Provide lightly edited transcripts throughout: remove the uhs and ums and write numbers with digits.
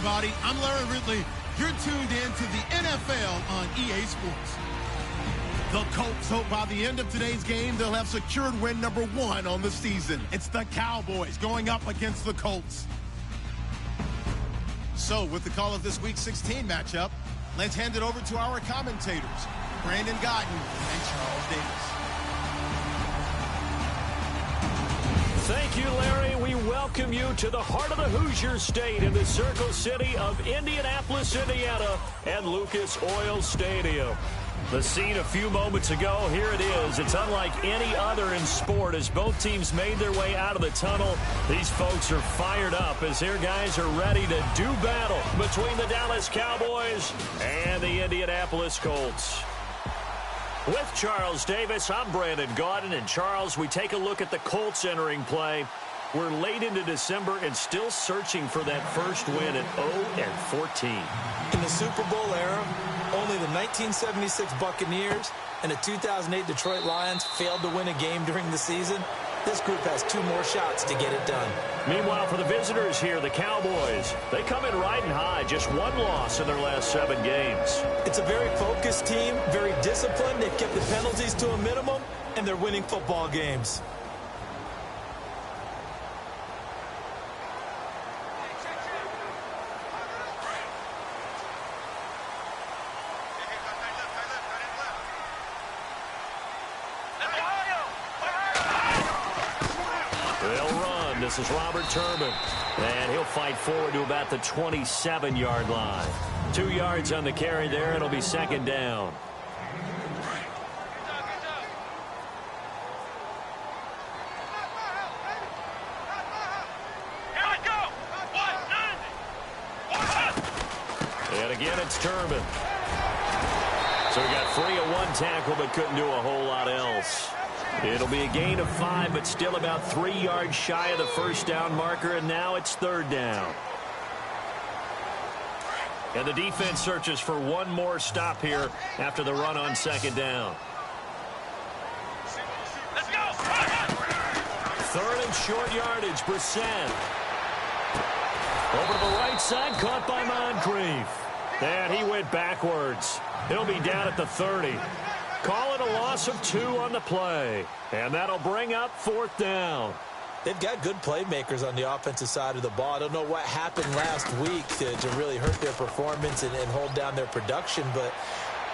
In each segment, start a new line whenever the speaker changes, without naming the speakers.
everybody. I'm Larry Ridley. You're tuned in to the NFL on EA Sports. The Colts hope by the end of today's game they'll have secured win number 1 on the season. It's the Cowboys going up against the Colts. So with the call of this Week 16 matchup, let's hand it over to our commentators, Brandon Gotton and Charles Davis.
Thank you, Larry. We welcome you to the heart of the Hoosier State in the Circle City of Indianapolis, Indiana, and Lucas Oil Stadium. The scene a few moments ago, here it is. It's unlike any other in sport as both teams made their way out of the tunnel. These folks are fired up as their guys are ready to do battle between the Dallas Cowboys and the Indianapolis Colts. With Charles Davis, I'm Brandon Gordon. And Charles, we take a look at the Colts entering play. We're late into December and still searching for that first win at 0-14.
In the Super Bowl era, only the 1976 Buccaneers and the 2008 Detroit Lions failed to win a game during the season. This group has 2 more shots to get it done.
Meanwhile, for the visitors here, the Cowboys, they come in riding high, just 1 loss in their last 7 games.
It's a very focused team, very disciplined. They've kept the penalties to a minimum, and they're winning football games.
This is Robert Turbin, and he'll fight forward to about the 27-yard line. 2 yards on the carry there. It'll be second down. And again, it's Turbin. So he got free of 1 tackle, but couldn't do a whole lot else. It'll be a gain of 5, but still about 3 yards shy of the first down marker, and now it's third down. And the defense searches for 1 more stop here after the run on second down.
Let's go!
Third and short yardage, Brissett. Over to the right side, caught by Moncrief. And he went backwards. He'll be down at the 30. Call it a loss of 2 on the play. And that'll bring up fourth down.
They've got good playmakers on the offensive side of the ball. I don't know what happened last week to really hurt their performance and hold down their production, but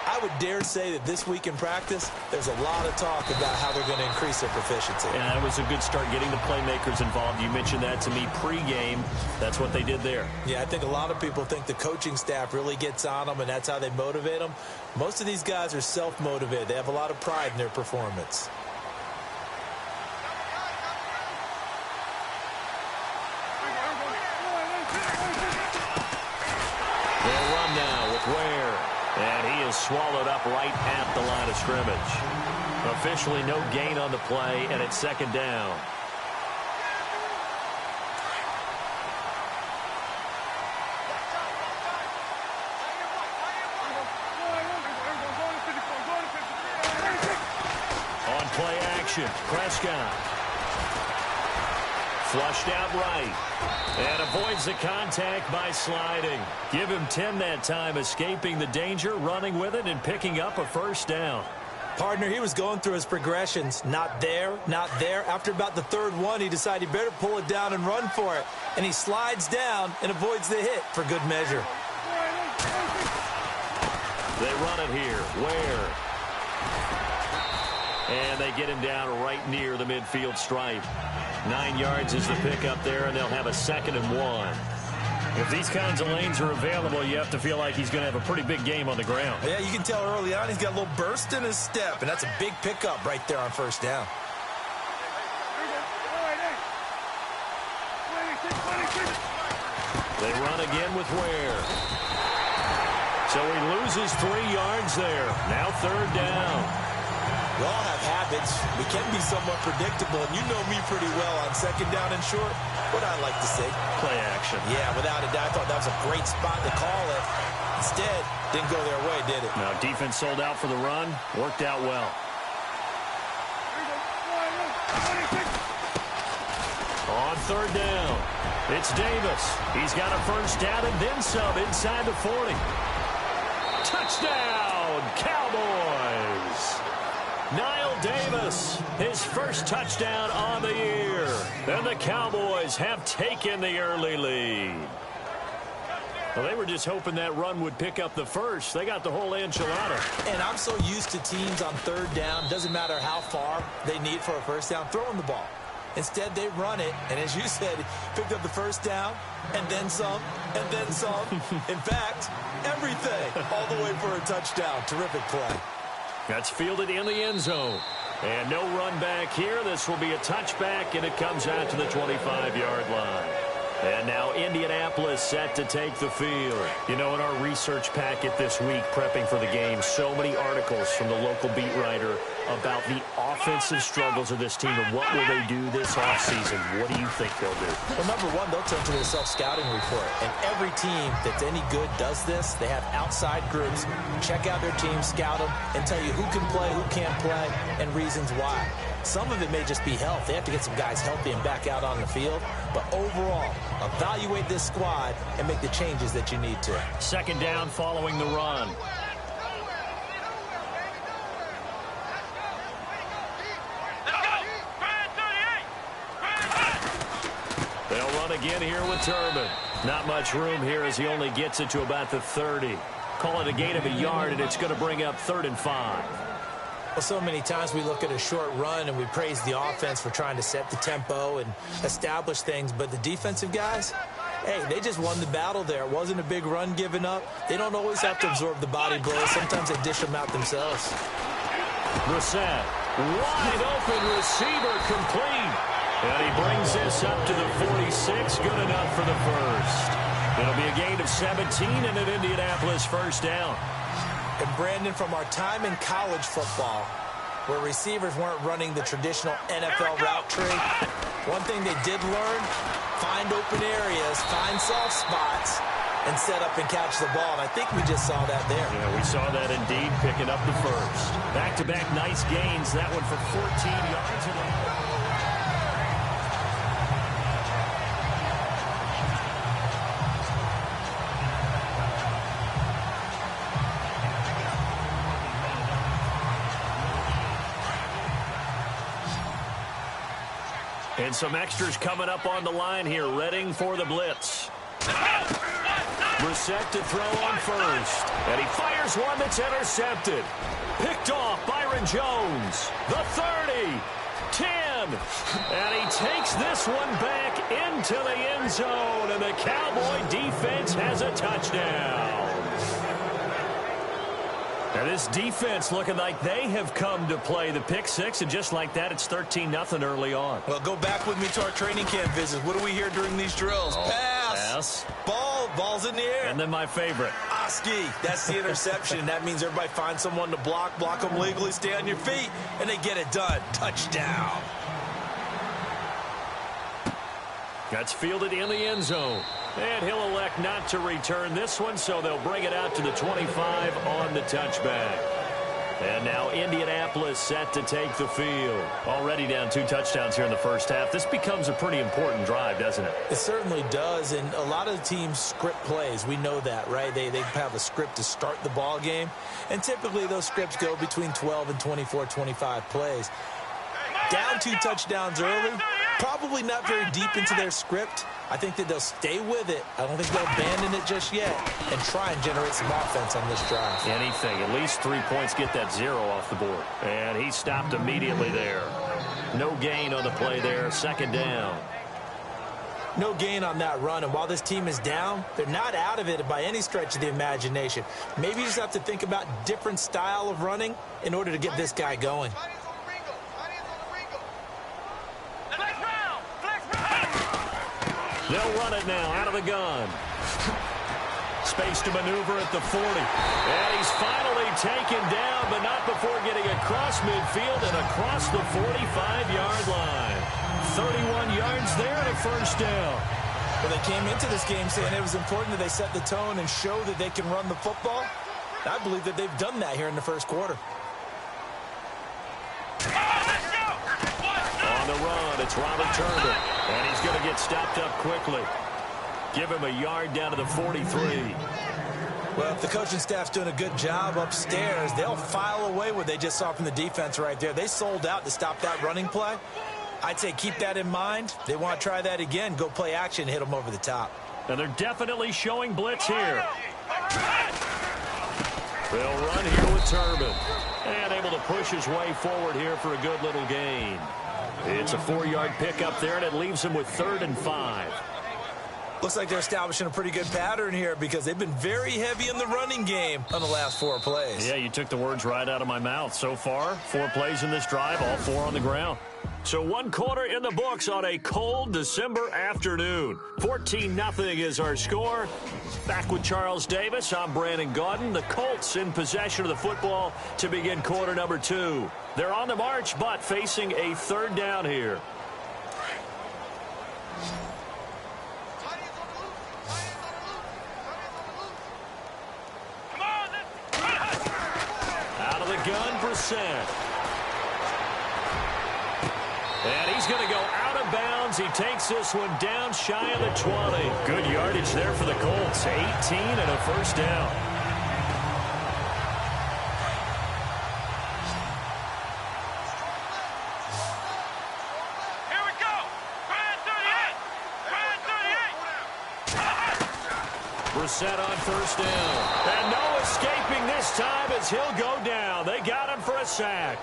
I would dare say that this week in practice, there's a lot of talk about how they're going to increase their proficiency.
Yeah, that was a good start getting the playmakers involved. You mentioned that to me pregame. That's what they did there. Yeah,
I think a lot of people think the coaching staff really gets on them, and that's how they motivate them. Most of these guys are self-motivated. They have a lot of pride in their performance.
They'll run now with Ware. And he is swallowed up right at the line of scrimmage. Officially no gain on the play, and it's second down. On play action, Prescott. Flushed out right. And avoids the contact by sliding. Give him 10 that time, escaping the danger, running with it, and picking up a first down.
Partner, he was going through his progressions. Not there, not there. After about the third one, he decided he better pull it down and run for it. And he slides down and avoids the hit for good measure.
They run it here. Ware. And they get him down right near the midfield stripe. 9 yards is the pickup there, and they'll have a 2nd and 1. If these kinds of lanes are available, you have to feel like he's going to have a pretty big game on the ground.
Yeah, you can tell early on he's got a little burst in his step, and that's a big pickup right there on first down.
They run again with Ware. So he loses 3 yards there. Now third down.
We all have habits. We can be somewhat predictable, and you know me pretty well on second down and short. What I like to say?
Play action.
Yeah, without a doubt. I thought that was a great spot to call it. Instead, didn't go their way, did it?
No, defense sold out for the run. Worked out well. On third down, it's Davis. He's got a first down and then some inside the 40. Touchdown, Cowboys! Niall Davis, his first touchdown on the year. And the Cowboys have taken the early lead. Well, they were just hoping that run would pick up the first. They got the whole enchilada.
And I'm so used to teams on third down, doesn't matter how far they need for a first down, throwing the ball. Instead, they run it, and as you said, picked up the first down, and then some, and then some. In fact, everything, all the way for a touchdown. Terrific play.
That's fielded in the end zone. And no run back here. This will be a touchback, and it comes out to the 25-yard line. And now Indianapolis set to take the field. You know, in our research packet this week, prepping for the game, so many articles from the local beat writer about the offensive struggles of this team and what will they do this offseason. What do you think they'll do?
Well, number one, they'll turn to their self-scouting report. And every team that's any good does this. They have outside groups. Check out their team, scout them, and tell you who can play, who can't play, and reasons why. Some of it may just be health. They have to get some guys healthy and back out on the field. But overall, evaluate this squad and make the changes that you need to.
Second down following the run. They'll run again here with Turbin. Not much room here as he only gets it to about the 30. Call it a gain of a yard, and it's going to bring up 3rd and 5.
Well, so many times we look at a short run and we praise the offense for trying to set the tempo and establish things. But the defensive guys, hey, they just won the battle there. It wasn't a big run given up. They don't always have to absorb the body blows. Sometimes they dish them out themselves.
Brissett, wide open receiver, complete. And he brings this up to the 46. Good enough for the first. It'll be a gain of 17 and an Indianapolis first down.
And Brandon, from our time in college football, where receivers weren't running the traditional NFL route tree, one thing they did learn, find open areas, find soft spots, and set up and catch the ball. And I think we just saw that there.
Yeah, we saw that indeed, picking up the first. Back-to-back nice gains. That one for 14 yards. And some extras coming up on the line here, readying for the blitz. Brissett to throw on first. And he fires one that's intercepted. Picked off Byron Jones. The 30. 10. And he takes this one back into the end zone. And the Cowboy defense has a touchdown. Now this defense looking like they have come to play the pick six, and just like that, it's 13-0 early on.
Well, go back with me to our training camp visits. What do we hear during these drills?
Pass.
Ball's in the air.
And then my favorite.
Oski, that's the interception. That means everybody finds someone to block them legally, stay on your feet, and they get it done. Touchdown.
That's fielded in the end zone. And he'll elect not to return this one, so they'll bring it out to the 25 on the touchback. And now Indianapolis set to take the field. Already down 2 touchdowns here in the first half. This becomes a pretty important drive, doesn't it?
It certainly does, and a lot of the teams script plays. We know that, right? They have a script to start the ball game, and typically those scripts go between 12 and 24, 25 plays. Down 2 touchdowns early, probably not very deep into their script. I think that they'll stay with it. I don't think they'll abandon it just yet and try and generate some offense on this drive.
Anything. At least 3 points, get that 0 off the board. And he stopped immediately there. No gain on the play there. Second down.
No gain on that run, and while this team is down, they're not out of it by any stretch of the imagination. Maybe you just have to think about different style of running in order to get this guy going.
They'll run it now out of the gun. Space to maneuver at the 40. And he's finally taken down, but not before getting across midfield and across the 45-yard line. 31 yards there and a first down.
Well, they came into this game saying it was important that they set the tone and show that they can run the football. I believe that they've done that here in the first quarter.
On the run, a It's Robert Turbin, and he's going to get stopped up quickly. Give him a yard down to the 43.
Well, if the coaching staff's doing a good job upstairs, they'll file away what they just saw from the defense right there. They sold out to stop that running play. I'd say keep that in mind. They want to try that again. Go play action, hit them over the top.
And they're definitely showing blitz here. They'll run here with Turbin. And able to push his way forward here for a good little gain. It's a 4-yard pickup there, and it leaves him with 3rd and 5.
Looks like they're establishing a pretty good pattern here because they've been very heavy in the running game on the last 4 plays.
Yeah, you took the words right out of my mouth. So far, 4 plays in this drive, all 4 on the ground. So 1 quarter in the books on a cold December afternoon. 14-0 is our score. Back with Charles Davis, I'm Brandon Gaudin. The Colts in possession of the football to begin quarter number 2. They're on the march, but facing a 3rd down here. Out of the gun, Brissett. And he's going to go out of bounds. He takes this one down shy of the 20. Good yardage there for the Colts. 18 and a 1st down.
Here we go. Brand 38.
Brissett on 1st down. And no escaping this time as he'll go down. They got him for a sack.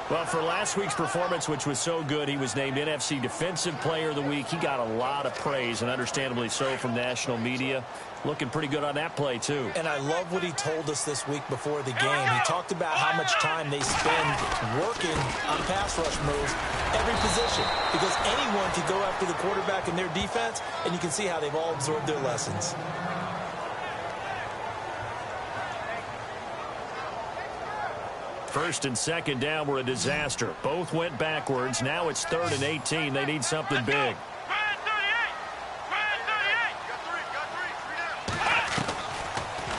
Well, for last week's performance, which was so good, he was named NFC Defensive Player of the Week. He got a lot of praise, and understandably so, from national media. Looking pretty good on that play, too.
And I love what he told us this week before the game. He talked about how much time they spend working on pass rush moves, every position, because anyone can go after the quarterback in their defense, and you can see how they've all absorbed their lessons.
First and 2nd down were a disaster. Both went backwards. Now it's 3rd and 18. They need something big.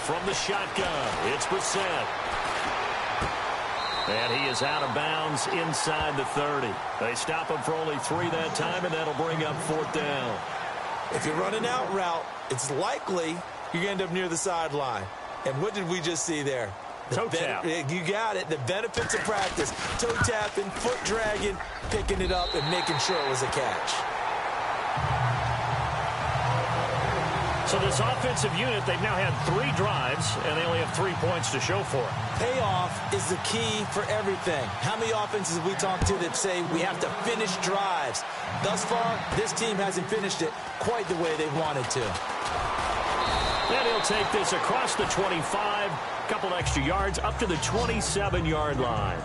From the shotgun, it's Brissett. And he is out of bounds inside the 30. They stop him for only 3 that time, and that'll bring up 4th down.
If you're running out route, it's likely you're going to end up near the sideline. And what did we just see there?
Toe tap.
You got it. The benefits of practice. Toe tapping, foot dragging, picking it up, and making sure it was a catch.
So this offensive unit, they've now had 3 drives, and they only have 3 points to show for it.
Payoff is the key for everything. How many offenses have we talked to that say we have to finish drives? Thus far, this team hasn't finished it quite the way they wanted to.
And he'll take this across the 25, a couple extra yards, up to the 27-yard line.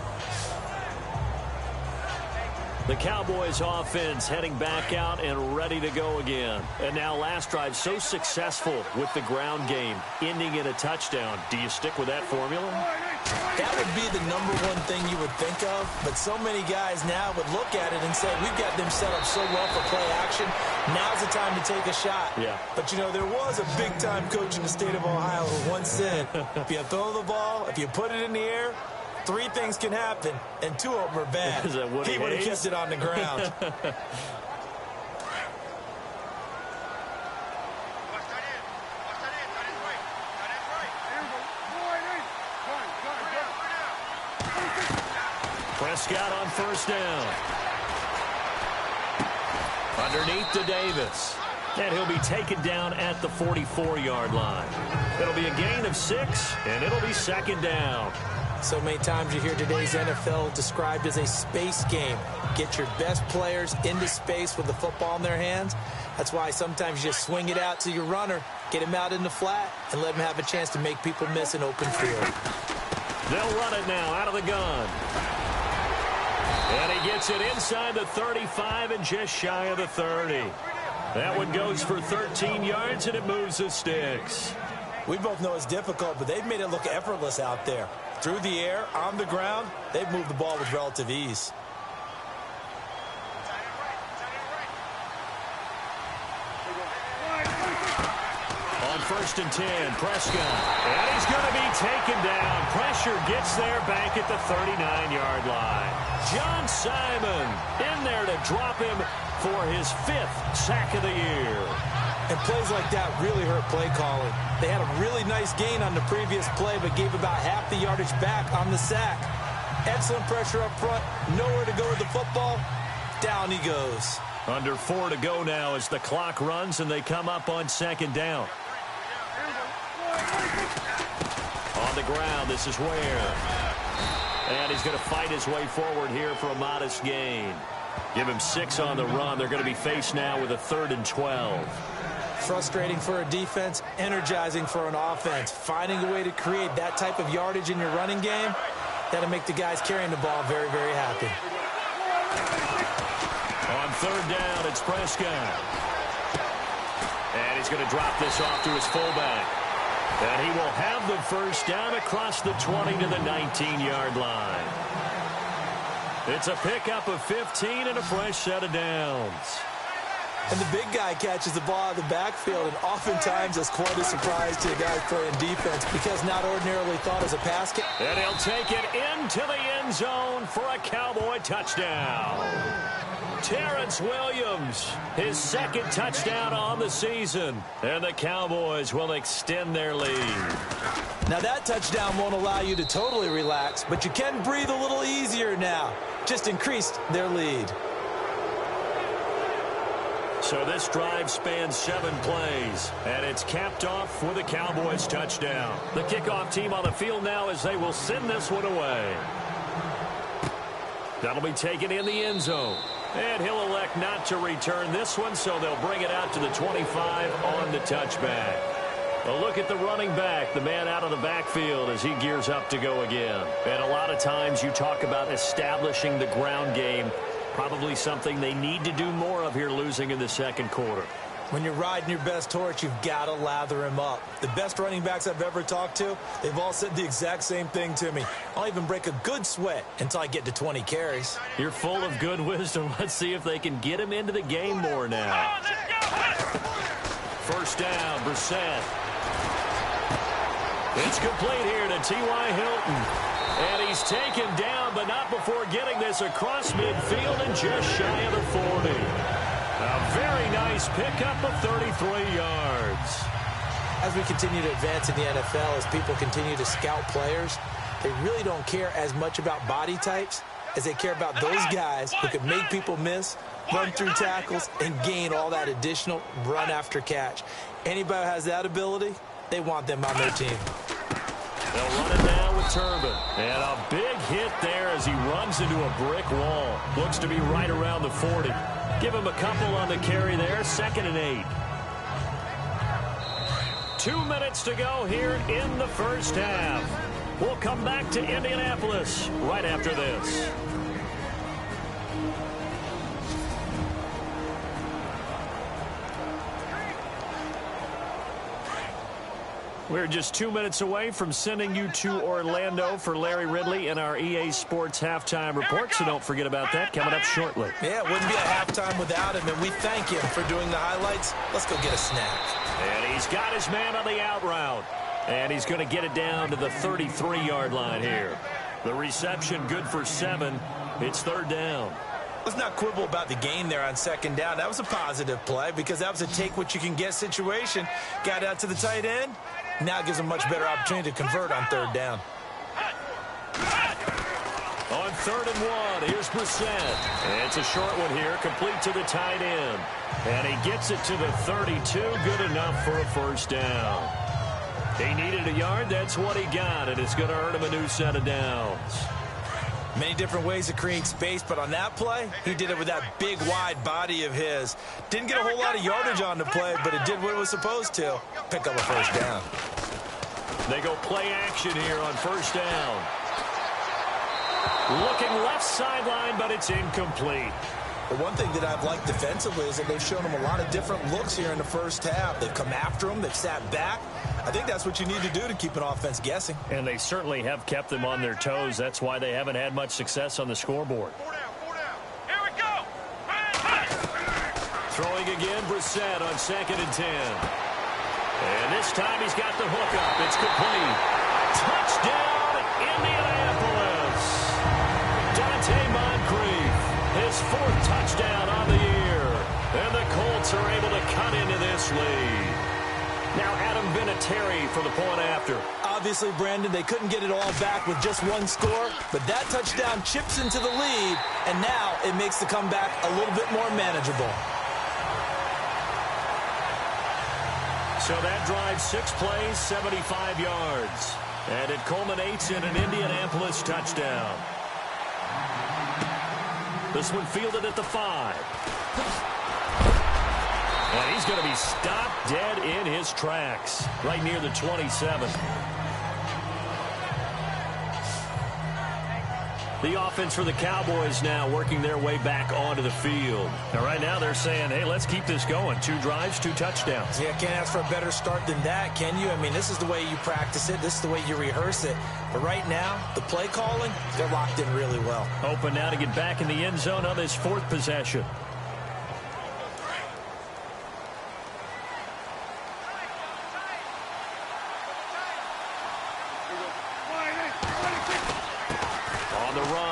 The Cowboys offense heading back out and ready to go again. And now last drive so successful with the ground game, ending in a touchdown. Do you stick with that formula?
That would be the #1 thing you would think of, but so many guys now would look at it and say, we've got them set up so well for play action. Now's the time to take a shot.
Yeah.
But, you know, there was a big-time coach in the state of Ohio who once said, if you throw the ball, if you put it in the air, 3 things can happen, and 2 of them are bad. He would have kept it on the ground.
Prescott on 1st down. Underneath to Davis. And he'll be taken down at the 44-yard line. It'll be a gain of 6, and it'll be 2nd down.
So many times you hear today's NFL described as a space game. Get your best players into space with the football in their hands. That's why sometimes you just swing it out to your runner, get him out in the flat, and let him have a chance to make people miss an open field.
They'll run it now out of the gun. And he gets it inside the 35 and just shy of the 30. That one goes for 13 yards, and it moves the sticks.
We both know it's difficult, but they've made it look effortless out there. Through the air, on the ground, they've moved the ball with relative ease.
On 1st and 10, Prescott. And he's going to be taken down. Pressure gets there back at the 39-yard line. John Simon in there to drop him for his 5th sack of the year.
And plays like that really hurt play calling. They had a really nice gain on the previous play, but gave about half the yardage back on the sack. Excellent pressure up front. Nowhere to go with the football. Down he goes.
Under 4 to go now as the clock runs and they come up on 2nd down. On the ground, this is Ware. And he's going to fight his way forward here for a modest gain. Give him 6 on the run. They're going to be faced now with a 3rd and 12.
Frustrating for a defense, energizing for an offense. Finding a way to create that type of yardage in your running game, that'll make the guys carrying the ball very, very happy.
On 3rd down, it's Prescott. And he's going to drop this off to his fullback. And he will have the 1st down across the 20 to the 19-yard line. It's a pickup of 15 and a fresh set of downs.
And the big guy catches the ball out of the backfield, and oftentimes that's quite a surprise to the guys playing defense because not ordinarily thought as a pass catch.
And he'll take it into the end zone for a Cowboy touchdown. Terrence Williams, his 2nd touchdown on the season. And the Cowboys will extend their lead.
Now that touchdown won't allow you to totally relax, but you can breathe a little easier now. Just increased their lead.
So this drive spans 7 plays, and it's capped off with a Cowboys touchdown. The kickoff team on the field now as they will send this one away. That'll be taken in the end zone. And he'll elect not to return this one, so they'll bring it out to the 25 on the touchback. A look at the running back, the man out of the backfield as he gears up to go again. And a lot of times you talk about establishing the ground game. Probably something they need to do more of here losing in the 2nd quarter.
When you're riding your best torch, you've got to lather him up. The best running backs I've ever talked to, they've all said the exact same thing to me. I'll even break a good sweat until I get to 20 carries.
You're full of good wisdom. Let's see if they can get him into the game more now. 1st down, Brissett. It's complete here to T.Y. Hilton. And he's taken down, but not before getting this across midfield and just shy of the 40. A very nice pickup of 33 yards.
As we continue to advance in the NFL, as people continue to scout players, they really don't care as much about body types as they care about those guys who can make people miss, run through tackles, and gain all that additional run after catch. Anybody who has that ability, they want them on their team.
They'll run it down with Turbin. And a big hit there as he runs into a brick wall. Looks to be right around the 40. Give him a couple on the carry there. 2nd and 8. 2 minutes to go here in the 1st half. We'll come back to Indianapolis right after this. We're just 2 minutes away from sending you to Orlando for Larry Ridley in our EA Sports Halftime Report, so don't forget about that coming up shortly.
Yeah, it wouldn't be a halftime without him, and we thank him for doing the highlights. Let's go get a snack.
And he's got his man on the out route, and he's going to get it down to the 33-yard line here. The reception good for 7. It's 3rd down.
Let's not quibble about the gain there on 2nd down. That was a positive play because that was a take-what-you-can-get situation. Got out to the tight end. Now it gives them a much better opportunity to convert on 3rd down.
On 3rd and 1, here's Brissett. It's a short one here, complete to the tight end. And he gets it to the 32, good enough for a 1st down. He needed a yard, that's what he got, and it's going to earn him a new set of downs.
Many different ways to create space, but on that play, he did it with that big, wide body of his. Didn't get a whole lot of yardage on the play, but it did what it was supposed to. Pick up a 1st down.
They go play action here on 1st down. Looking left sideline, but it's incomplete.
The one thing that I've liked defensively is that they've shown him a lot of different looks here in the 1st half. They've come after him. They've sat back. I think that's what you need to do to keep an offense guessing.
And they certainly have kept them on their toes. That's why they haven't had much success on the scoreboard.
4 down. Here we go.
Throwing again, Brissett on 2nd and 10. And this time he's got the hook up. It's complete. Touchdown, Indianapolis. Dante Moncrief his 4th touchdown on the year. And the Colts are able to cut into this lead. Now Adam Vinatieri for the point after.
Obviously, Brandon, they couldn't get it all back with just one score, but that touchdown chips into the lead, and now it makes the comeback a little bit more manageable.
So that drive, 6 plays, 75 yards. And it culminates in an Indianapolis touchdown. This one fielded at the 5. And he's going to be stopped dead in his tracks, right near the 27. The offense for the Cowboys now working their way back onto the field. Now, right now they're saying, hey, let's keep this going. 2 drives, 2 touchdowns.
Yeah, can't ask for a better start than that, can you? I mean, this is the way you practice it. This is the way you rehearse it. But right now, the play calling, they're locked in really well.
Open now to get back in the end zone on this 4th possession.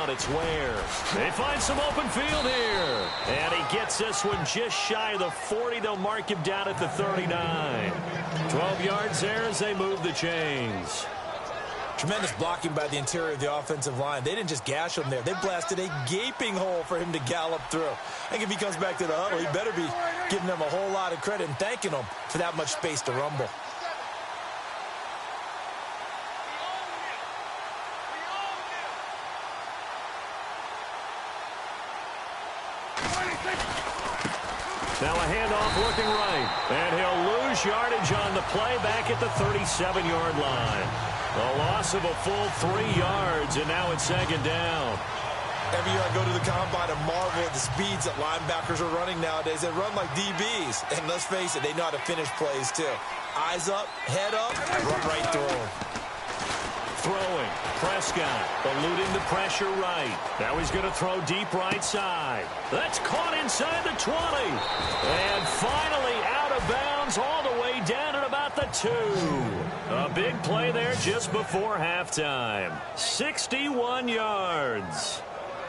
It's Ware. They find some open field here. And he gets this one just shy of the 40. They'll mark him down at the 39. 12 yards there as they move the chains.
Tremendous blocking by the interior of the offensive line. They didn't just gash him there. They blasted a gaping hole for him to gallop through. I think if he comes back to the huddle, he better be giving them a whole lot of credit and thanking them for that much space to rumble.
Now a handoff looking right. And he'll lose yardage on the play back at the 37-yard line. A loss of a full 3 yards, and now it's 2nd down.
Every year I go to the combine and marvel at the speeds that linebackers are running nowadays. They run like DBs. And let's face it, they know how to finish plays too. Eyes up, head up, run right through them.
Throwing. Prescott eluding the pressure right. Now he's going to throw deep right side. That's caught inside the 20. And finally out of bounds all the way down at about the 2. A big play there just before halftime. 61 yards.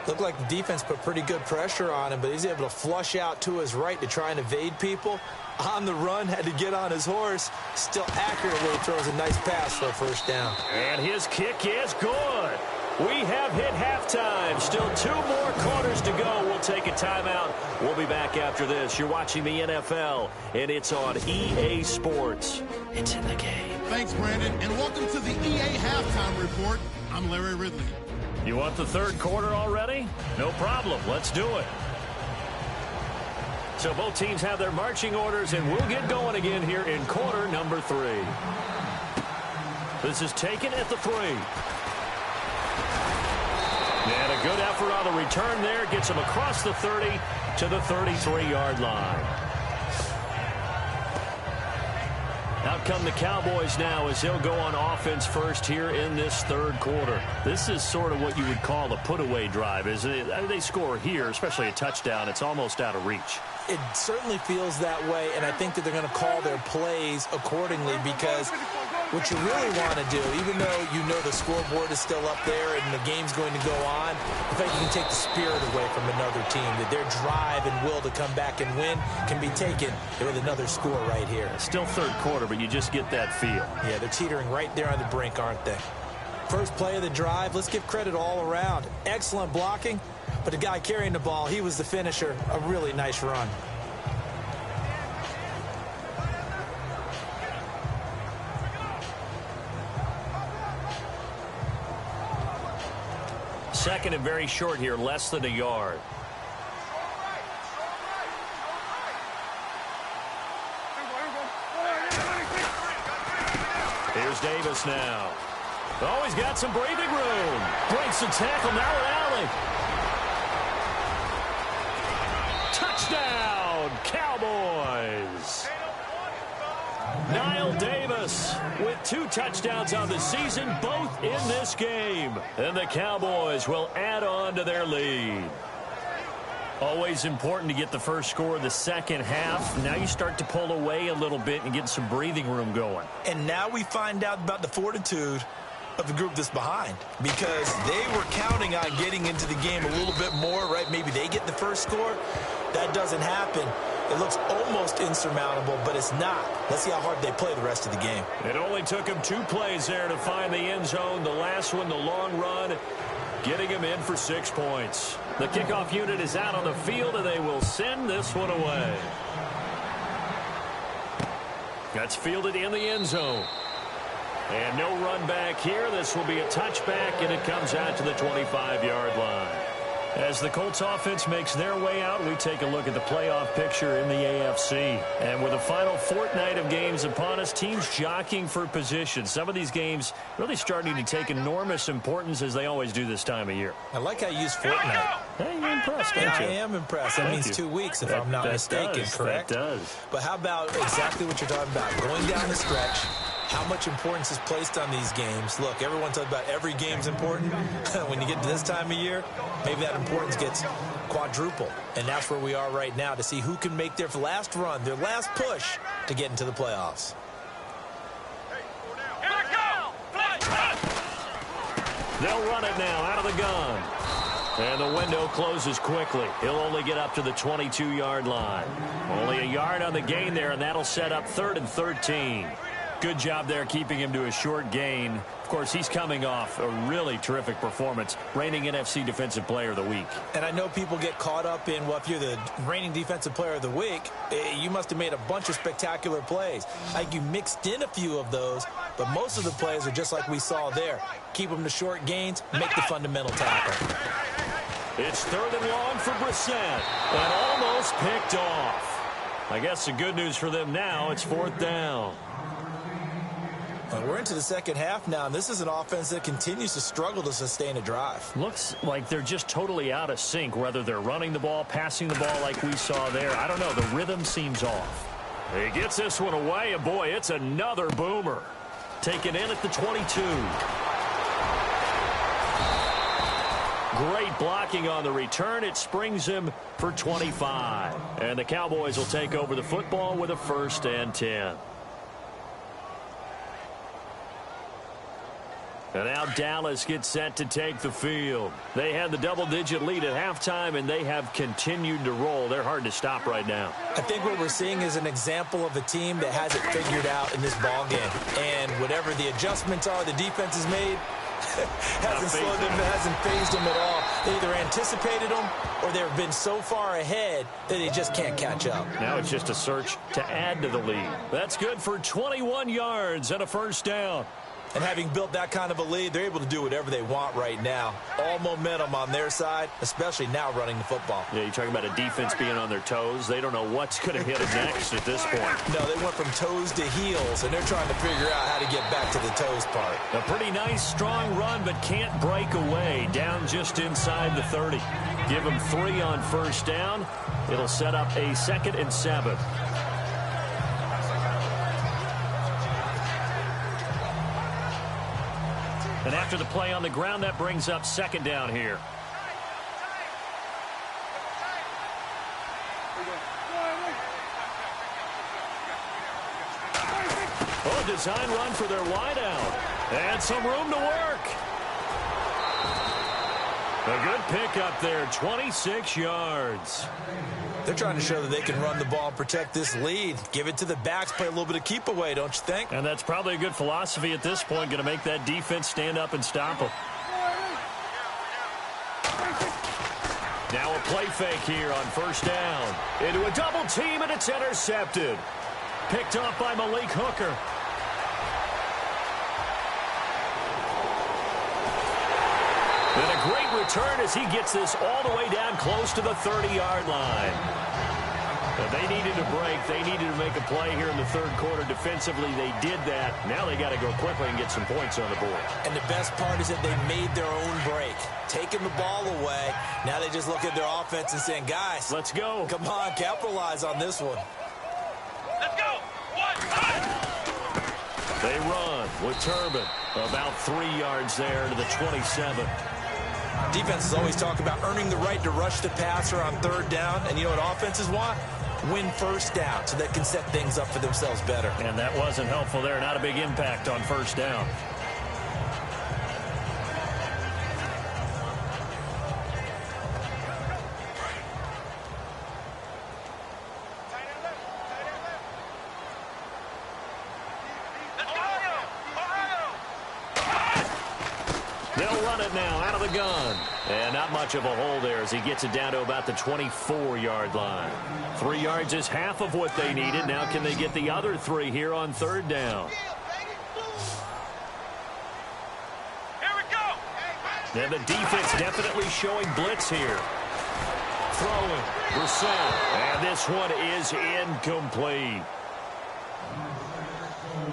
Looked like the defense put pretty good pressure on him, but he's able to flush out to his right to try and evade people. On the run, had to get on his horse. Still accurately throws a nice pass for a 1st down.
And his kick is good. We have hit halftime. Still 2 more quarters to go. We'll take a timeout. We'll be back after this. You're watching the NFL, and it's on EA Sports. It's in the game.
Thanks, Brandon, and welcome to the EA Halftime Report. I'm Larry Ridley.
You want the 3rd quarter already? No problem. Let's do it. So both teams have their marching orders, and we'll get going again here in quarter number 3. This is taken at the 3. And a good effort on the return there. Gets him across the 30 to the 33-yard line. Out come the Cowboys now as they'll go on offense first here in this 3rd quarter. This is sort of what you would call a put-away drive. Is they score here, especially a touchdown, it's almost out of reach.
It certainly feels that way, and I think that they're going to call their plays accordingly because what you really want to do, even though you know the scoreboard is still up there and the game's going to go on, in fact, you can take the spirit away from another team, that their drive and will to come back and win can be taken with another score right here.
Still 3rd quarter, but you just get that feel.
Yeah, they're teetering right there on the brink, aren't they? First play of the drive, let's give credit all around. Excellent blocking, but the guy carrying the ball, he was the finisher. A really nice run.
Second and very short here, less than a yard. Here's Davis now. Oh, he's got some breathing room. Breaks the tackle, now an alley. Touchdown, Cowboys. Niall Davis with 2 touchdowns on the season, both in this game. And the Cowboys will add on to their lead. Always important to get the first score of the second half. Now you start to pull away a little bit and get some breathing room going.
And now we find out about the fortitude of the group that's behind, because they were counting on getting into the game a little bit more, right? Maybe they get the first score. That doesn't happen. It looks almost insurmountable, but it's not. Let's see how hard they play the rest of the game.
It only took him 2 plays there to find the end zone. The last one, the long run, getting him in for 6 points. The kickoff unit is out on the field, and they will send this one away. That's fielded in the end zone. And no run back here. This will be a touchback, and it comes out to the 25-yard line. As the Colts offense makes their way out, we take a look at the playoff picture in the AFC. And with the final fortnight of games upon us, teams jockeying for position. Some of these games really starting to take enormous importance, as they always do this time of year.
I like how you use fortnight.
Hey, you're impressed, aren't you?
I am impressed. That means 2 weeks, if I'm not mistaken, correct?
That does.
But how about exactly what you're talking about? Going down the stretch, how much importance is placed on these games. Look, everyone talks about every game's important. When you get to this time of year, maybe that importance gets quadruple. And that's where we are right now, to see who can make their last run, their last push to get into the playoffs.
They'll run it now out of the gun. And the window closes quickly. He'll only get up to the 22-yard line. Only a yard on the gain there, and that'll set up 3rd and 13. Good job there keeping him to a short gain. Of course, he's coming off a really terrific performance, reigning NFC Defensive Player of the Week.
And I know people get caught up in, well, if you're the reigning Defensive Player of the Week, you must have made a bunch of spectacular plays. Like, you mixed in a few of those, but most of the plays are just like we saw there. Keep them to short gains, make the fundamental tackle.
It's 3rd and long for Brissett, and almost picked off. I guess the good news for them now, it's 4th down.
We're into the second half now, and this is an offense that continues to struggle to sustain a drive.
Looks like they're just totally out of sync, whether they're running the ball, passing the ball like we saw there. I don't know. The rhythm seems off. He gets this one away, and boy, it's another boomer. Taken in at the 22. Great blocking on the return. It springs him for 25. And the Cowboys will take over the football with a 1st and 10. And now Dallas gets set to take the field. They had the double-digit lead at halftime, and they have continued to roll. They're hard to stop right now.
I think what we're seeing is an example of a team that has it figured out in this ball game. And whatever the adjustments are the defense has made, hasn't slowed them, hasn't phased them at all. They either anticipated them or they've been so far ahead that they just can't catch up.
Now it's just a search to add to the lead. That's good for 21 yards and a 1st down.
And having built that kind of a lead, they're able to do whatever they want right now. All momentum on their side, especially now running the football.
Yeah, you're talking about a defense being on their toes. They don't know what's going to hit them next at this point.
No, they went from toes to heels, and they're trying to figure out how to get back to the toes part.
A pretty nice, strong run, but can't break away. Down just inside the 30. Give them 3 on 1st down. It'll set up a 2nd and 7. And after the play on the ground, that brings up 2nd down here. Oh, design run for their wideout. And some room to work. A good pickup there, 26 yards.
They're trying to show that they can run the ball and protect this lead. Give it to the backs, play a little bit of keep away, don't you think?
And that's probably a good philosophy at this point, going to make that defense stand up and stop them. Now a play fake here on 1st down. Into a double team, and it's intercepted. Picked off by Malik Hooker. And a great return as he gets this all the way down close to the 30-yard line. But they needed a break. They needed to make a play here in the 3rd quarter. Defensively, they did that. Now they got to go quickly and get some points on the board.
And the best part is that they made their own break. Taking the ball away. Now they just look at their offense and saying, guys,
let's go.
Come on, capitalize on this one.
Let's go. 1, 5.
They run with Turbin. About 3 yards there to the 27.
Defenses always talk about earning the right to rush the passer on 3rd down. And you know what offenses want? Win 1st down so they can set things up for themselves better.
And that wasn't helpful there. Not a big impact on 1st down. They'll run it now out of the gun. And not much of a hole there as he gets it down to about the 24-yard line. 3 yards is half of what they needed. Now can they get the other 3 here on third down?
Here we go.
And the defense definitely showing blitz here. Throwing. Brissett. And this one is incomplete.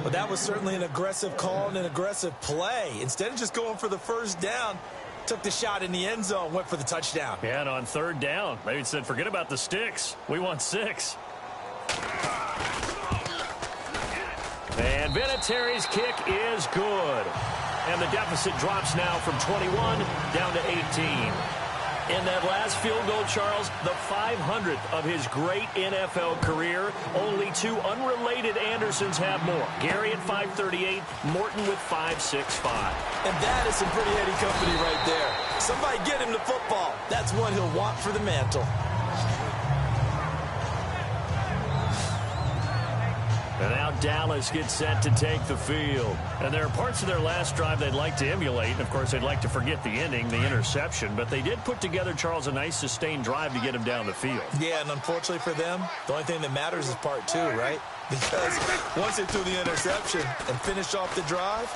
Well, that was certainly an aggressive call and an aggressive play. Instead of just going for the first down, took the shot in the end zone, went for the touchdown.
Yeah, and on third down, they said, forget about the sticks. We want 6. And Vinatieri's kick is good. And the deficit drops now from 21 down to 18. In that last field goal, Charles, the 500th of his great NFL career. Only 2 unrelated Andersons have more. Gary at 538, Morton with 565.
And that is some pretty heady company right there. Somebody get him the football. That's what he'll want for the mantle.
And now Dallas gets set to take the field. And there are parts of their last drive they'd like to emulate. And, of course, they'd like to forget the ending, the interception. But they did put together, Charles, a nice sustained drive to get him down the field.
Yeah, and unfortunately for them, the only thing that matters is part 2, right? Because once they threw the interception and finished off the drive,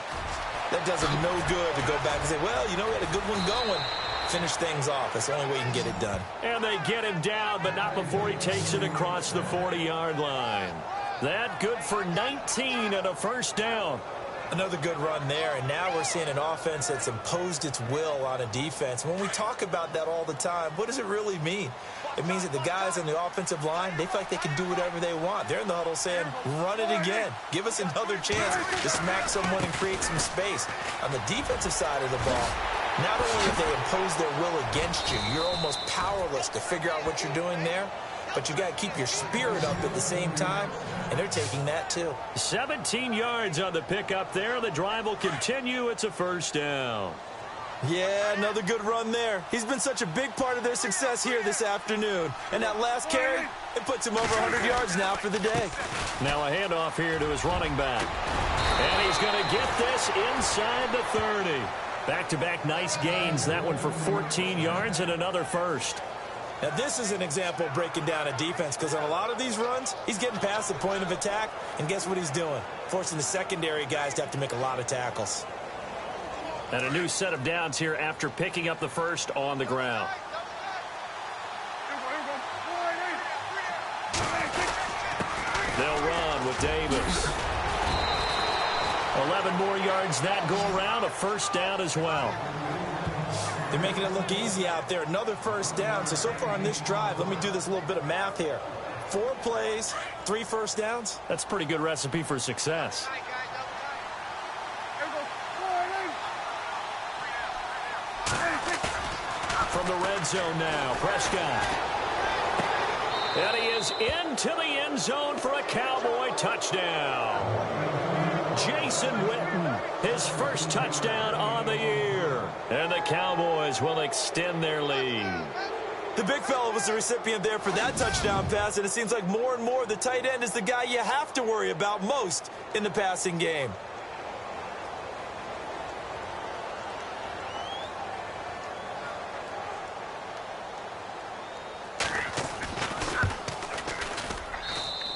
that does them no good to go back and say, well, you know, we had a good one going. Finish things off. That's the only way you can get it done.
And they get him down, but not before he takes it across the 40-yard line. That good for 19 and a first down.
Another good run there, and now we're seeing an offense that's imposed its will on a defense. When we talk about that all the time, what does it really mean? It means that the guys on the offensive line, they feel like they can do whatever they want. They're in the huddle saying, run it again. Give us another chance to smack someone and create some space. On the defensive side of the ball, not only have they imposed their will against you, you're almost powerless to figure out what you're doing there. But you got to keep your spirit up at the same time, and they're taking that too.
17 yards on the pickup there. The drive will continue. It's a first down.
Yeah, another good run there. He's been such a big part of their success here this afternoon. And that last carry, it puts him over 100 yards now for the day.
Now a handoff here to his running back. And he's going to get this inside the 30. Back-to-back nice gains. That one for 14 yards and another first.
Now, this is an example of breaking down a defense because on a lot of these runs, he's getting past the point of attack, and guess what he's doing? Forcing the secondary guys to have to make a lot of tackles.
And a new set of downs here after picking up the first on the ground. They'll run with Davis. 11 more yards that go around, a first down as well.
They're making it look easy out there. Another first down. So far on this drive, let me do this little bit of math here. 4 plays, 3 first downs.
That's a pretty good recipe for success. From the red zone now, Prescott. And he is into the end zone for a Cowboy touchdown. Jason Witten, his first touchdown on the year. And the Cowboys will extend their lead.
The big fella was the recipient there for that touchdown pass, and it seems like more and more the tight end is the guy you have to worry about most in the passing game.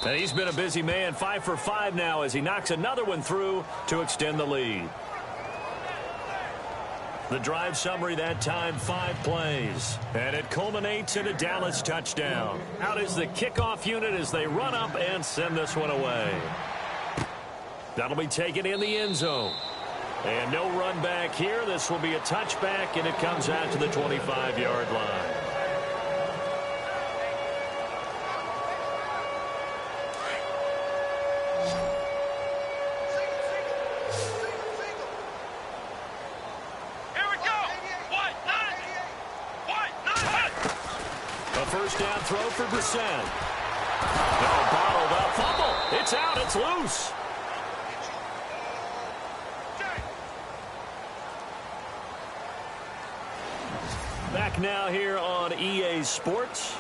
And he's been a busy man, 5 for 5 now as he knocks another one through to extend the lead. The drive summary that time, 5 plays. And it culminates in a Dallas touchdown. Out is the kickoff unit as they run up and send this one away. That'll be taken in the end zone. And no run back here. This will be a touchback, and it comes out to the 25-yard line. First down throw for Brissett. No, bottled up fumble. It's out. It's loose. Back now here on EA Sports.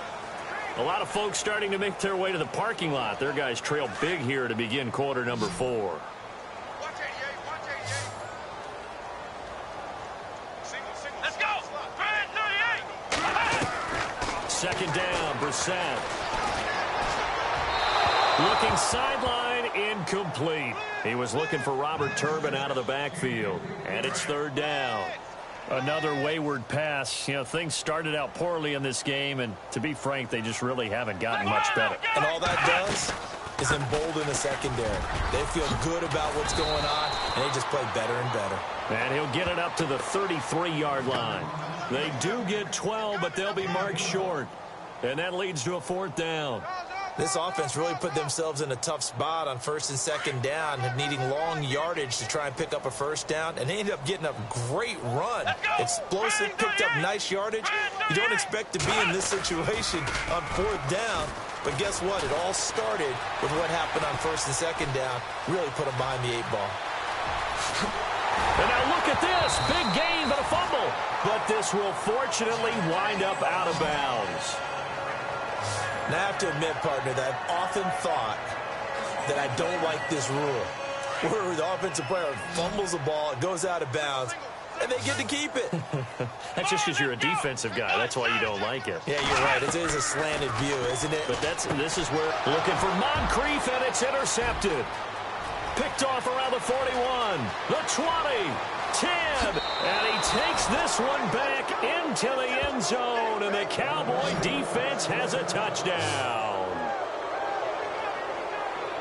A lot of folks starting to make their way to the parking lot. Their guys trail big here to begin quarter number 4. second down. Brissett. Looking sideline, incomplete. He was looking for Robert Turbin out of the backfield. And it's third down. Another wayward pass. You know, things started out poorly in this game, and to be frank, they just really haven't gotten much better.
And all that does is embolden the secondary. They feel good about what's going on, and they just play better and better.
And he'll get it up to the 33-yard line. They do get 12, but they'll be marked short. And that leads to a fourth down.
This offense really put themselves in a tough spot on first and second down, needing long yardage to try and pick up a first down, and they ended up getting a great run. Explosive, picked up nice yardage. You don't expect to be in this situation on fourth down, but guess what? It all started with what happened on first and second down. Really put them behind the 8 ball.
And now look at this. Big gain, but a fumble. But this will fortunately wind up out of bounds.
Now, I have to admit, partner, that I've often thought that I don't like this rule, where the offensive player fumbles the ball, it goes out of bounds, and they get to keep it.
That's just because you're a defensive guy. That's why you don't like it.
Yeah, you're right. It is a slanted view, isn't it?
But this is where looking for Moncrief, and it's intercepted. Picked off around the 41, the 20, 10, and he takes this one back into the end zone, and the Cowboy defense has a touchdown.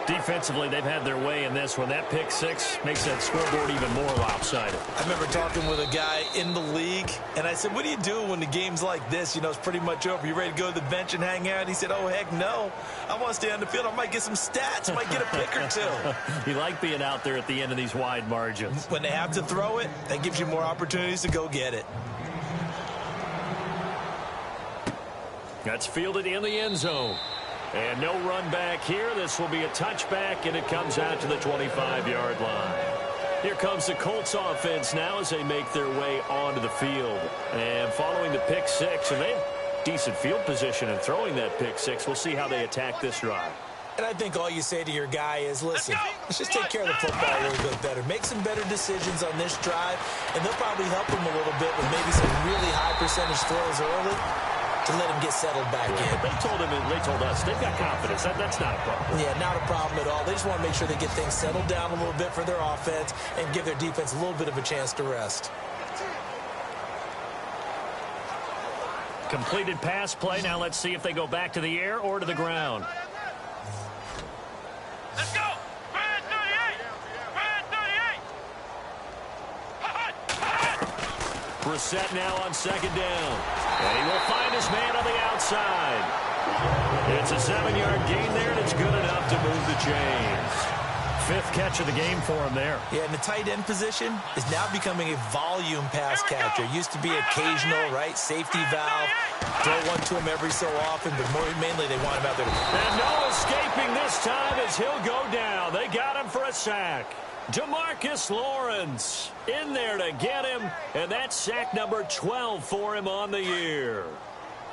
Defensively, they've had their way in this one. That pick six makes that scoreboard even more lopsided.
I remember talking with a guy in the league, and I said, what do you do when the game's like this? You know, it's pretty much over. You ready to go to the bench and hang out? He said, oh, heck no. I want to stay on the field. I might get some stats. I might get a pick or two.
You like being out there at the end of these wide margins.
When they have to throw it, that gives you more opportunities to go get it.
That's fielded in the end zone. And no run back here. This will be a touchback, and it comes out to the 25-yard line. Here comes the Colts offense now as they make their way onto the field. And following the pick six, and they have decent field position in throwing that pick six. We'll see how they attack this drive.
And I think all you say to your guy is, listen, let's just take care of the football a little bit better. Make some better decisions on this drive, and they'll probably help him a little bit with maybe some really high percentage throws early to let him get settled back in.
But they told us, they've got confidence. That's not a problem.
Yeah, not a problem at all. They just want to make sure they get things settled down a little bit for their offense and give their defense a little bit of a chance to rest.
Completed pass play. Now let's see if they go back to the air or to the ground.
Let's go! Brad 38! Brad 38!
Brissett now on second down. And he will find his man on the outside. It's a 7-yard gain there, and it's good enough to move the chains. 5th catch of the game for him there.
Yeah, and the tight end position is now becoming a volume pass catcher. It used to be occasional, right? Safety valve. Throw one to him every so often, but mainly they want him out there.
And no escaping this time as he'll go down. They got him for a sack. DeMarcus Lawrence in there to get him, and that's sack number 12 for him on the year.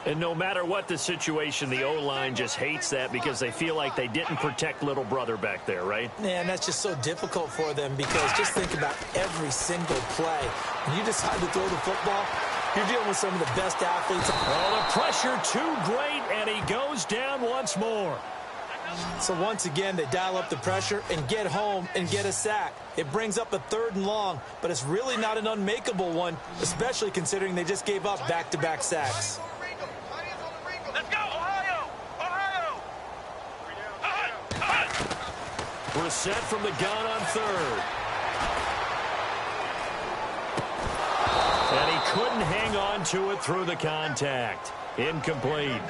And no matter what the situation, the O-line just hates that because they feel like they didn't protect little brother back there, right?
Yeah, and that's just so difficult for them because just think about every single play. When you decide to throw the football, you're dealing with some of the best athletes.
Oh, the pressure too great, and he goes down once more.
So once again, they dial up the pressure and get home and get a sack. It brings up a 3rd and long, but it's really not an unmakeable one, especially considering they just gave up back-to-back sacks.
Let's go, Ohio! Ohio!
Brissett from the gun on 3rd. And he couldn't hang on to it through the contact. Incomplete.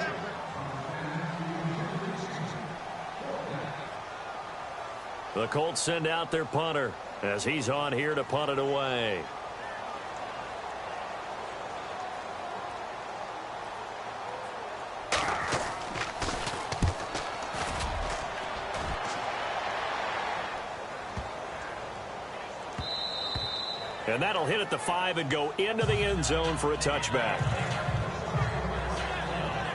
The Colts send out their punter as he's on here to punt it away. And that'll hit at the 5 and go into the end zone for a touchback.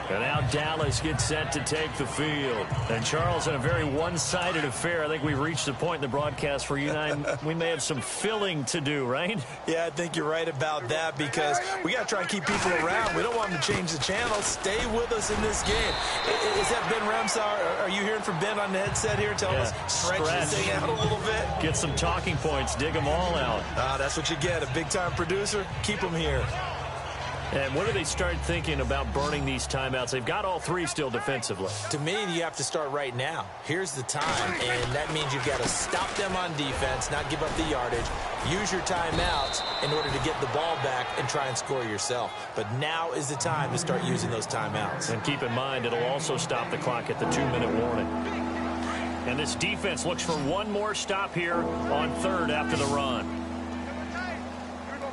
And now Dallas gets set to take the field. And Charles, in a very one-sided affair, I think we've reached the point in the broadcast where you and I, we may have some filling to do, right?
Yeah, I think you're right about that because we got to try and keep people around. We don't want them to change the channel. Stay with us in this game. Is that Ben Ramsar? Are you hearing from Ben on the headset here? Tell us, stretch this thing out a little bit.
Get some talking points. Dig them all out.
That's what you get. A big-time producer. Keep them here.
And when do they start thinking about burning these timeouts? They've got all three still defensively.
To me, you have to start right now. Here's the time, and that means you've got to stop them on defense, not give up the yardage, use your timeouts in order to get the ball back and try and score yourself. But now is the time to start using those timeouts.
And keep in mind, it'll also stop the clock at the 2-minute warning. And this defense looks for one more stop here on third after the run.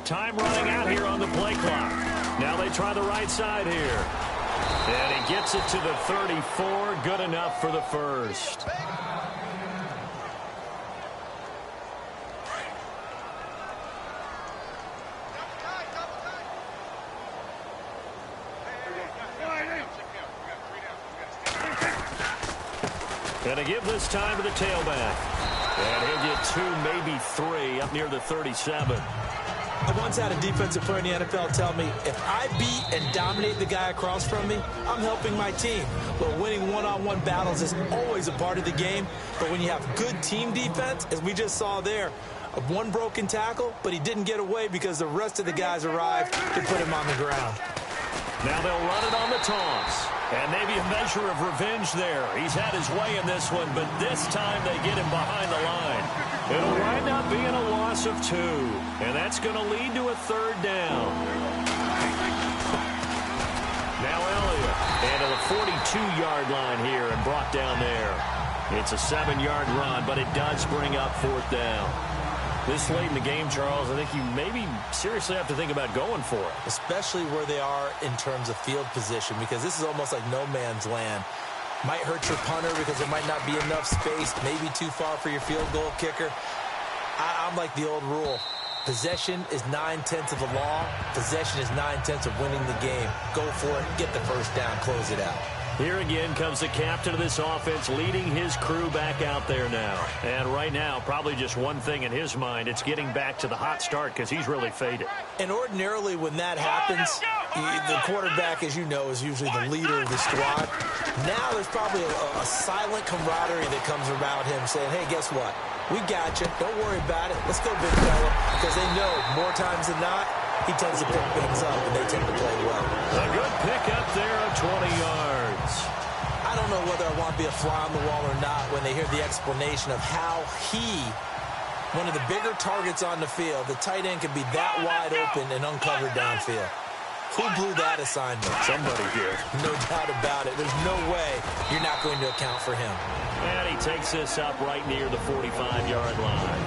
Time running out here on the play clock. Now they try the right side here. And he gets it to the 34. Good enough for the first. And to give this time to the tailback. And he'll get 2, maybe 3 up near the 37.
I once had a defensive player in the NFL tell me, if I beat and dominate the guy across from me, I'm helping my team. But winning one-on-one battles is always a part of the game. But when you have good team defense, as we just saw there, one broken tackle, but he didn't get away because the rest of the guys arrived to put him on the ground.
Now they'll run it on the toss. And maybe a measure of revenge there. He's had his way in this one, but this time they get him behind the line. It'll wind up being a loss of 2. And that's going to lead to a third down. Now Elliott. And to the 42-yard line here and brought down there. It's a 7-yard run, but it does bring up fourth down. This late in the game, Charles, I think you maybe seriously have to think about going for it.
Especially where they are in terms of field position, because this is almost like no man's land. Might hurt your punter because there might not be enough space, maybe too far for your field goal kicker. I'm like the old rule. Possession is 9/10 of the law. Possession is 9/10 of winning the game. Go for it, get the first down, close it out.
Here again comes the captain of this offense leading his crew back out there now. And right now, probably just one thing in his mind. It's getting back to the hot start because he's really faded.
And ordinarily when that happens, the quarterback, as you know, is usually the leader of the squad. Now there's probably a silent camaraderie that comes around him saying, hey, guess what? We got you. Don't worry about it. Let's go, big fella. Because they know more times than not, he tends to pick things up, and they tend to play well.
A good pick up there of 20 yards.
I don't know whether I want to be a fly on the wall or not when they hear the explanation of how one of the bigger targets on the field, the tight end could be that wide open and uncovered downfield. Who blew that assignment?
Somebody here.
No doubt about it. There's no way you're not going to account for him.
And he takes this up right near the 45-yard line.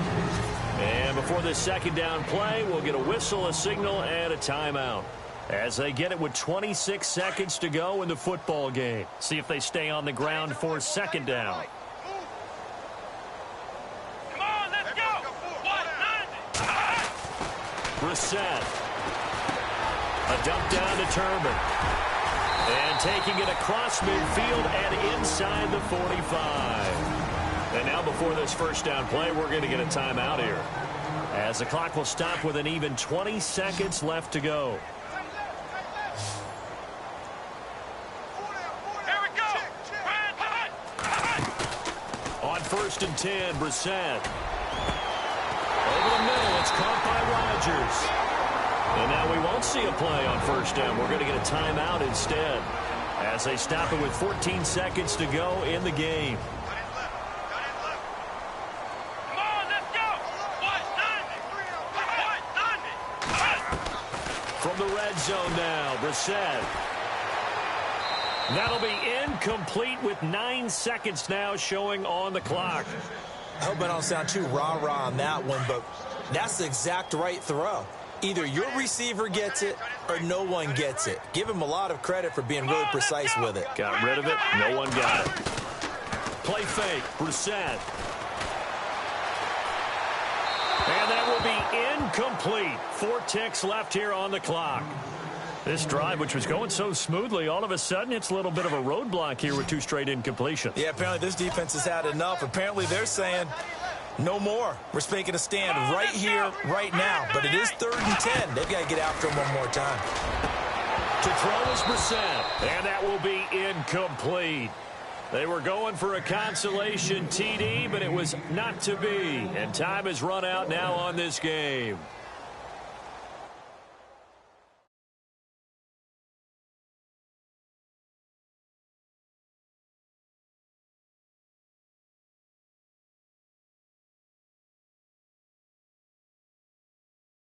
And before this second down play, we'll get a whistle, a signal, and a timeout. As they get it with 26 seconds to go in the football game. See if they stay on the ground for second down.
Come on, let's go. 190.
Brissett. A dump down to Turban. And taking it across midfield and inside the 45. And now before this first down play, we're going to get a timeout here. As the clock will stop with an even 20 seconds left to go.
Here we go.
On 1st and 10, Brissett. Over the middle, it's caught by Rodgers. And now we won't see a play on first down. We're going to get a timeout instead. As they stop it with 14 seconds to go in the game. From the red zone now, Brissett. That'll be incomplete with 9 seconds now showing on the clock.
I hope I don't sound too rah-rah on that one, but that's the exact right throw. Either your receiver gets it or no one gets it. Give him a lot of credit for being really precise with it.
Got rid of it. No one got it. Play fake. Brissett. And that will be incomplete. 4 ticks left here on the clock. This drive, which was going so smoothly, all of a sudden it's a little bit of a roadblock here with 2 straight incompletions.
Yeah, apparently this defense has had enough. Apparently they're saying no more. We're making a stand right here, right now. But it is 3rd and 10. They've got to get after him one more time.
To throw is Brissett, and that will be incomplete. They were going for a consolation TD, but it was not to be. And time has run out now on this game.